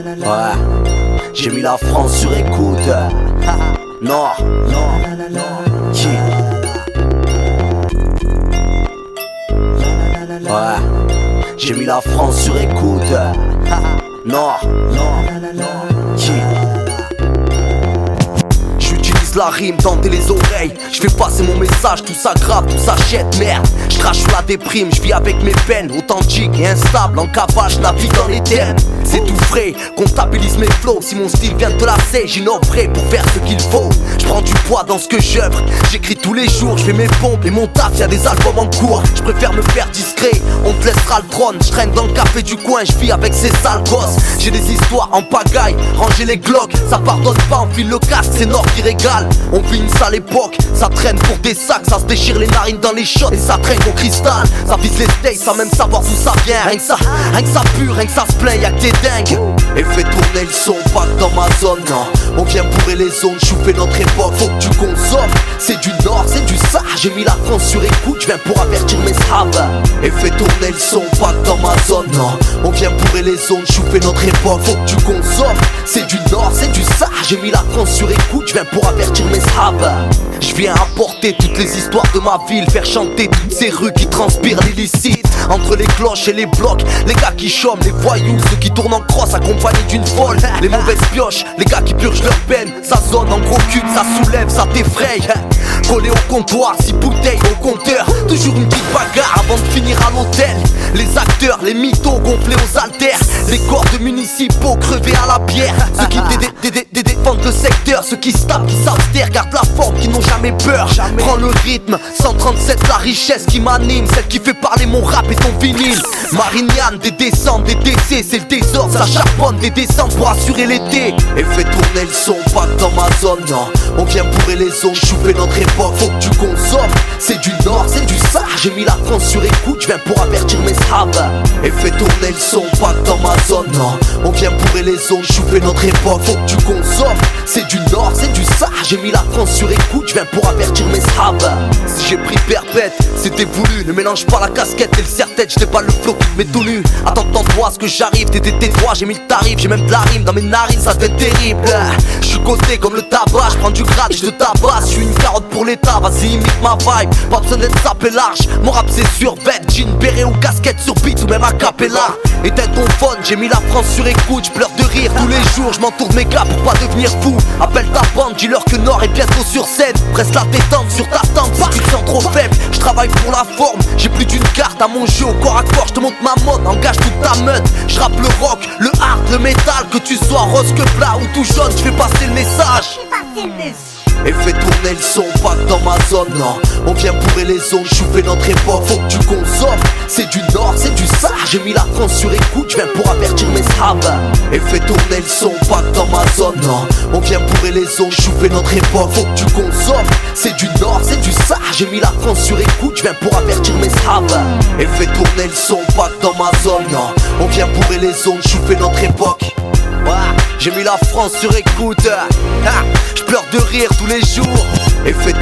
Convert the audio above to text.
Ouais, j'ai mis la France sur écoute. Non, qui? Ouais, j'ai mis la France sur écoute. Non, qui? J'utilise la rime, tenter les oreilles. Je fais passer mon message, tout ça grave, tout ça jette, merde. Je crache sur la déprime, je vis avec mes peines. Authentique et instable, en cavale, je navigue dans les thèmes. C'est tout frais, comptabilise mes flows. Si mon style vient de lasser, j'innoverai pour faire ce qu'il faut. Je prends du poids dans ce que j'œuvre. J'écris tous les jours, je fais mes pompes et mon taf, y'a des albums en cours. Je préfère me faire discret, on te laissera le trône. Je traîne dans le café du coin, je vis avec ces sales gosses. J'ai des histoires en pagaille, ranger les glocks. Ça pardonne pas, on file le casque, c'est Nord qui régale. On vit une sale époque, ça traîne pour des sacs. Ça se déchire les narines dans les shots et ça traîne au cristal. Ça vise les states sans même savoir d'où ça vient. Rien que ça pue, rien que ça se plaint, y'a que des dingues. Et fais tourner le son, pas que dans ma zone, non. On vient bourrer les zones, chouffer notre époque. Faut que tu consommes, c'est du nord, c'est du ça. J'ai mis la France sur écoute, je viens pour avertir mes sables. Et fais tourner le son, pas que dans ma zone, non. On vient bourrer les zones, chouffer notre époque. Faut que tu consommes, c'est du nord, c'est du ça. J'ai mis la France sur écoute, je viens pour avertir mes sables. Je viens apporter toutes les histoires de ma ville, faire chanter toutes ces rues qui transpirent l'illicite. Entre les cloches et les blocs, les gars qui chôment, les voyous, ceux qui tournent en crosse accompagnés d'une folle. Les mauvaises pioches, les gars qui purgent leur peine. Ça sonne en gros cul, ça soulève, ça t'effraie. Collé au comptoir, 6 bouteilles au compteur. Toujours une petite bagarre avant de finir à l'hôtel. Les acteurs, les mythos gonflés aux haltères. Les corps de municipaux crevés à la bière. Ceux qui défendent le secteur, ceux qui se tapent, qui s'abstèrent, gardent la forme, qui n'ont jamais peur. Prends le rythme, 137 la richesse qui m'anime. Celle qui fait parler mon rap et ton vinyle. Marignane, des descentes, des décès. C'est le désordre, ça charbonne des descentes pour assurer l'été. Et fais tourner le son, pas que dans ma zone, non. On vient bourrer les zones, chouffer notre époque. Faut que tu consommes, c'est du nord, c'est du ça. J'ai mis la France sur écoute, je viens pour avertir mes sables. Et fais tourner le son, pas que dans ma zone, non. On vient bourrer les zones, chouffer notre époque. Faut que tu consommes, c'est du nord, c'est du ça. J'ai mis la France sur écoute, je viens pour avertir mes sables. Si j'ai pris perpète, c'était voulu. Ne mélange pas la casquette et le serre-tête, je pas le flow qui te met tout nu. Attends-toi à ce que j'arrive, t'es droit, j'ai mis le tarif. J'ai même de la rime dans mes narines, ça devient terrible. Je suis coté comme le tabac, je prends du grade et je te tabasse. Je suis une carotte pour l'état, vas-y imite ma vibe. Pas besoin d'être sapé large, mon rap c'est sur vêt, jean, béret ou casquette sur beat ou même a cappella. Éteins ton phone, j'ai mis la France sur écoute. Je pleure de rire tous les jours, je m'entoure de mes gars pour pas devenir fou. Appelle ta bande, dis-leur que Nord est bientôt sur scène. Presse la détente sur ta tente si tu te sens trop faible. Je travaille pour la forme, j'ai plus d'une carte à mon jeu au corps à corps. Je te montre ma mode, engage toute ta meute. Je rappe le rock, le hard, le métal. Que tu sois rose que plat ou tout jaune, je fais passer le message. Et fais tourner le son, pas que dans ma zone, non. On vient bourrer les zones, chouffer notre époque. Faut que tu consommes, c'est du nord, c'est du ça. J'ai mis la France sur écoute, je viens pour avertir mes sables. Et fais tourner le son, pas que dans ma zone, non. On vient bourrer les zones, chouffer notre époque. Faut que tu consommes, c'est du nord, c'est du ça. J'ai mis la France sur écoute, je viens pour avertir mes sables. Et fais tourner le son, pas que dans ma zone, non. On vient bourrer les zones, chouffer notre époque. Ouais, j'ai mis la France sur écoute. Je pleure de rire tous les jours. Et fais